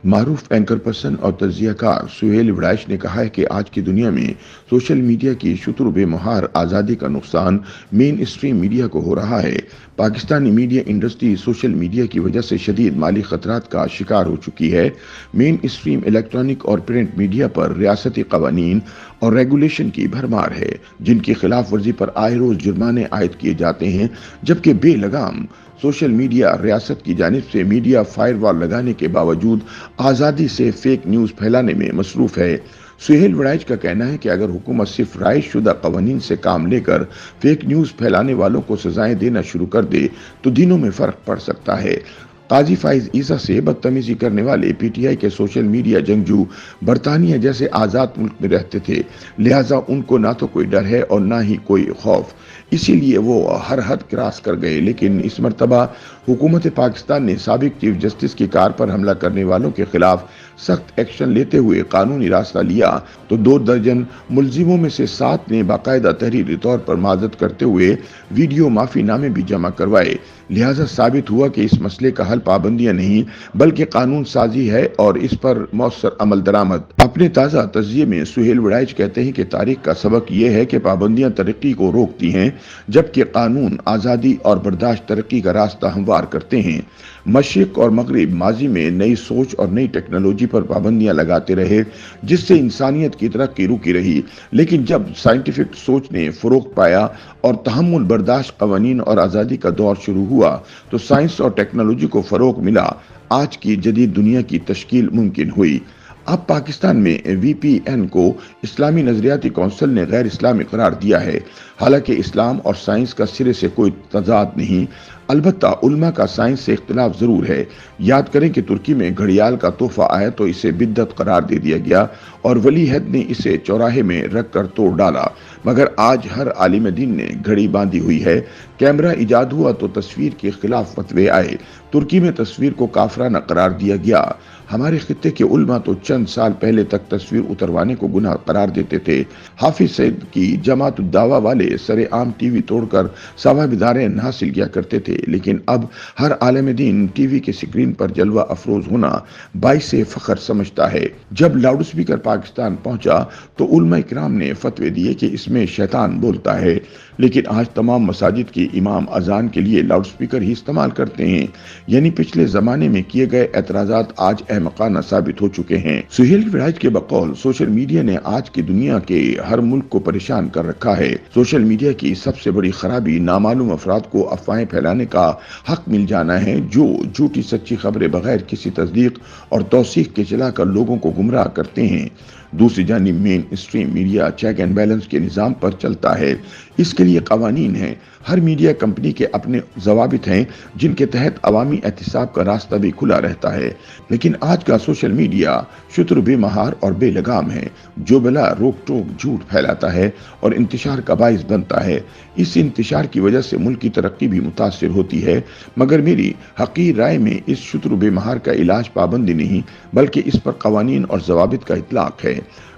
معروف anchor person اور تجزیہ کار سہیل وڑائچ نے کہا ہے کہ آج کی دنیا میں سوشل میڈیا کی شتر بے مہار آزادی کا نقصان مین اسٹریم میڈیا کو ہو رہا ہے۔ Pakistani media industry social media کی وجہ سے شدید مالی خطرات کا شکار ہو چکی ہے۔ مین اسٹریم الیکٹرانک اور پرنٹ میڈیا پر ریاستی قوانین اور ریگولیشن کی بھرمار ہے، جن کی خلاف ورزی پر آئے روز جرمانے عائد کیے جاتے ہیں، جبکہ بے لگام سوشل میڈیا ریاست کی جانب سے میڈیا فائر وال لگانے کے باوجود آزادی سے فیک نیوز پھیلانے میں مصروف ہے۔ سہیل وڑائچ کا کہنا ہے کہ اگر حکومت صرف رائج شدہ قوانین سے کام لے کر فیک نیوز پھیلانے والوں کو سزائیں دینا شروع کر دے تو دنوں میں فرق پڑ سکتا ہے۔ قاضی فائز عیسیٰ سے بدتمیزی کرنے والے پی ٹی آئی کے سوشل میڈیا جنگجو برطانیہ جیسے آزاد ملک میں رہتے تھے، لہٰذا ان کو نہ تو کوئی ڈر ہے اور نہ ہی کوئی خوف، اسی لیے وہ ہر حد کراس کر گئے۔ لیکن اس مرتبہ حکومت پاکستان نے سابق چیف جسٹس کی کار پر حملہ کرنے والوں کے خلاف سخت ایکشن لیتے ہوئے قانونی راستہ لیا تو 2 درجن ملزموں میں سے 7 نے باقاعدہ تحریری طور پر معذرت کرتے ہوئے ویڈیو معافی نامے بھی جمع کروائے۔ لہٰذا ثابت ہوا کہ اس مسئلے کا حل پابندیاں نہیں بلکہ قانون سازی ہے اور اس پر مؤثر عمل درآمد۔ اپنے تازہ تجزیے میں سہیل وڑائچ کہتے ہیں کہ تاریخ کا سبق یہ ہے کہ پابندیاں ترقی کو روکتی ہیں، جبکہ قانون آزادی اور برداشت ترقی کا راستہ ہموار کرتے ہیں۔ مشرق اور مغرب ماضی میں نئی سوچ اور نئی ٹیکنالوجی پر پابندیاں لگاتے رہے، جس سے انسانیت کی ترقی رکی رہی، لیکن جب سائنٹیفک سوچ نے فروغ پایا اور تحمل برداشت قوانین اور آزادی کا دور شروع ہوا تو سائنس اور ٹیکنالوجی کو فروغ ملا، آج کی جدید دنیا کی تشکیل ممکن ہوئی۔ اب پاکستان میں وی پی این کو اسلامی نظریاتی کونسل نے غیر اسلامی قرار دیا ہے، حالانکہ اسلام اور سائنس کا سرے سے کوئی تضاد نہیں، البتہ علماء کا سائنس سے اختلاف ضرور ہے۔ یاد کریں کہ ترکی میں گھڑیال کا تحفہ آیا تو اسے بدعت قرار دے دیا گیا اور ولی عہد نے اسے چوراہے میں رکھ کر توڑ ڈالا، مگر آج ہر عالم دین نے گھڑی باندھی ہوئی ہے۔ کیمرہ ایجاد ہوا تو تصویر کے خلاف فتوے آئے، ترکی میں تصویر کو کافرانہ قرار دیا گیا۔ ہمارے خطے کے علماء تو چند سال پہلے تک تصویر اتروانے کو گناہ قرار دیتے تھے۔ حافظ سعید کی جماعت الدعوہ والے سر عام ٹی وی توڑ کر ثواب دارین حاصل کیا کرتے تھے، لیکن اب ہر عالم دین ٹی وی کے سکرین پر جلوہ افروز ہونا باعث فخر سمجھتا ہے۔ جب لاؤڈ سپیکر پاکستان پہنچا تو علماء کرام نے فتوے دیے کہ اس میں شیطان بولتا ہے، لیکن آج تمام مساجد کے امام اذان کے لیے لاؤڈ سپیکر ہی استعمال کرتے ہیں، یعنی پچھلے زمانے میں کیے گئے اعتراضات آج احمقانہ ثابت ہو چکے ہیں۔ سہیل وڑائچ کے بقول سوشل میڈیا نے آج کی دنیا کے ہر ملک کو پریشان کر رکھا ہے۔ سوشل میڈیا کی سب سے بڑی خرابی نامعلوم افراد کو افواہیں پھیلانے کا حق مل جانا ہے، جو جھوٹی سچی خبریں بغیر کسی تصدیق اور توثیق کے چلا کر لوگوں کو گمراہ کرتے ہیں۔ دوسری جانب mainstream media check and balance کے نظام پر چلتا ہے، اس کے لیے قوانین ہیں۔ ہر میڈیا کمپنی کے اپنے ضوابط ہیں جن کے تحت عوامی احتساب کا راستہ بھی کھلا رہتا ہے، لیکن آج کا سوشل میڈیا شتر بے مہار اور بے لگام ہے، جو بلا روک ٹوک جھوٹ پھیلاتا ہے اور انتشار کا باعث بنتا ہے۔ اس انتشار کی وجہ سے ملک کی ترقی بھی متاثر ہوتی ہے، مگر میری حقیر رائے میں اس شتر بے مہار کا علاج پابندی نہیں بلکہ اس پر قوانین اور ضوابط کا اطلاق ہے۔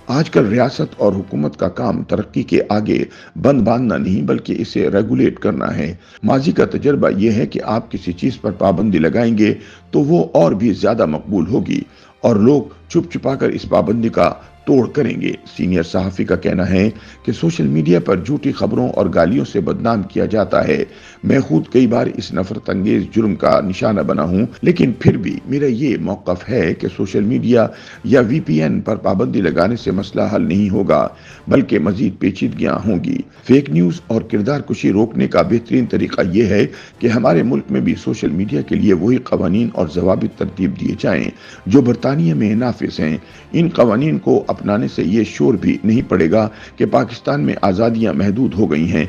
آج کل ریاست اور حکومت کا کام ترقی کے آگے بند باندھنا نہیں بلکہ اسے ریگولیٹ کرنا ہے۔ ماضی کا تجربہ یہ ہے کہ آپ کسی چیز پر پابندی لگائیں گے تو وہ اور بھی زیادہ مقبول ہوگی اور لوگ چھپ چھپا کر اس پابندی کا توڑ کریں گے۔ سینئر صحافی کا کہنا ہے کہ سوشل میڈیا پر جھوٹی خبروں اور گالیوں سے بدنام کیا جاتا ہے۔ میں خود کئی بار اس نفرت انگیز جرم کا نشانہ بنا ہوں، لیکن پھر بھی میرا یہ موقف ہے کہ سوشل میڈیا یا وی پی این پر پابندی لگانے سے مسئلہ حل نہیں ہوگا بلکہ مزید پیچیدگیاں ہوں گی۔ فیک نیوز اور کردار کشی روکنے کا بہترین طریقہ یہ ہے کہ ہمارے ملک میں بھی سوشل میڈیا کے لیے وہی قوانین اور ضوابط ترتیب دیے جائیں جو برطانیہ میں نافذ ہیں۔ ان قوانین کو اپنانے سے یہ شور بھی نہیں پڑے گا کہ پاکستان میں آزادیاں محدود ہو گئی ہیں،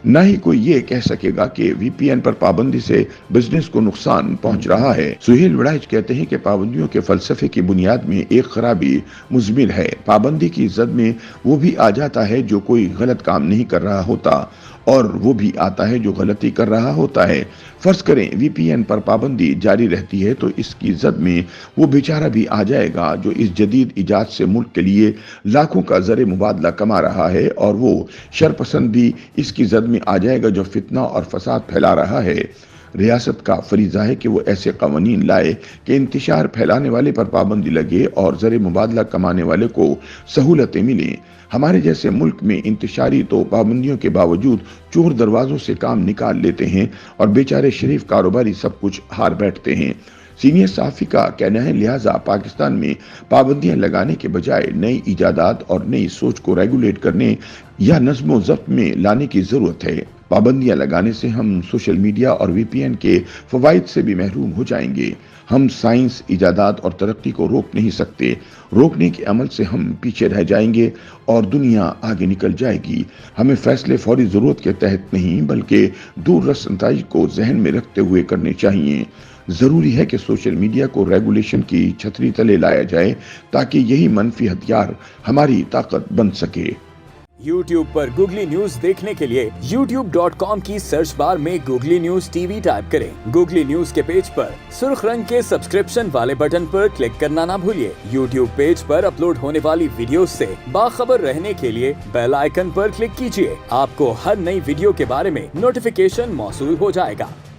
نہ ہی کوئی یہ کہہ سکے گا کہ وی پی این پر پابندی سے بزنس کو نقصان پہنچ رہا ہے۔ سہیل وڑائچ کہتے ہیں کہ پابندیوں کے فلسفے کی بنیاد میں ایک خرابی مزمل ہے۔ پابندی کی زد میں وہ بھی آ جاتا ہے جو کوئی غلط کام نہیں کر رہا ہوتا اور وہ بھی آتا ہے جو غلطی کر رہا ہوتا ہے۔ فرض کریں وی پی این پر پابندی جاری رہتی ہے تو اس کی زد میں وہ بیچارہ بھی آ جائے گا جو اس جدید ایجاد سے ملک کے لیے لاکھوں کا زر مبادلہ کما رہا ہے، اور وہ شرپسند بھی اس کی زد میں آ جائے گا جو فتنہ اور فساد پھیلا رہا ہے۔ ریاست کا فریضہ ہے کہ وہ ایسے قوانین لائے کہ انتشار پھیلانے والے پر پابندی لگے اور زر مبادلہ کمانے والے کو سہولتیں ملیں۔ ہمارے جیسے ملک میں انتشاری تو پابندیوں کے باوجود چور دروازوں سے کام نکال لیتے ہیں اور بیچارے شریف کاروباری سب کچھ ہار بیٹھتے ہیں۔ سینئر صحافی کا کہنا ہے لہٰذا پاکستان میں پابندیاں لگانے کے بجائے نئی ایجادات اور نئی سوچ کو ریگولیٹ کرنے یا نظم و ضبط میں لانے کی ضرورت ہے۔ پابندیاں لگانے سے ہم سوشل میڈیا اور وی پی این کے فوائد سے بھی محروم ہو جائیں گے۔ ہم سائنس، ایجادات اور ترقی کو روک نہیں سکتے۔ روکنے کے عمل سے ہم پیچھے رہ جائیں گے اور دنیا آگے نکل جائے گی۔ ہمیں فیصلے فوری ضرورت کے تحت نہیں بلکہ دور رس نتائج کو ذہن میں رکھتے ہوئے کرنے چاہیے۔ ضروری ہے کہ سوشل میڈیا کو ریگولیشن کی چھتری تلے لایا جائے تاکہ یہی منفی ہتھیار ہماری طاقت بن سکے۔ YouTube پر گوگلی نیوز دیکھنے کے لیے youtube.com کی سرچ بار میں googly news T V type کریں۔ گوگلی نیوز کے پیج پر سرخ رنگ کے سبسکرپشن والے بٹن پر کلک کرنا نہ بھولیے۔ YouTube پیج پر اپلوڈ ہونے والی ویڈیوز سے باخبر رہنے کے لیے بیل آئیکن پر کلک کیجیے۔ آپ کو ہر نئی ویڈیو کے بارے میں نوٹیفیکیشن موصول ہو جائے گا۔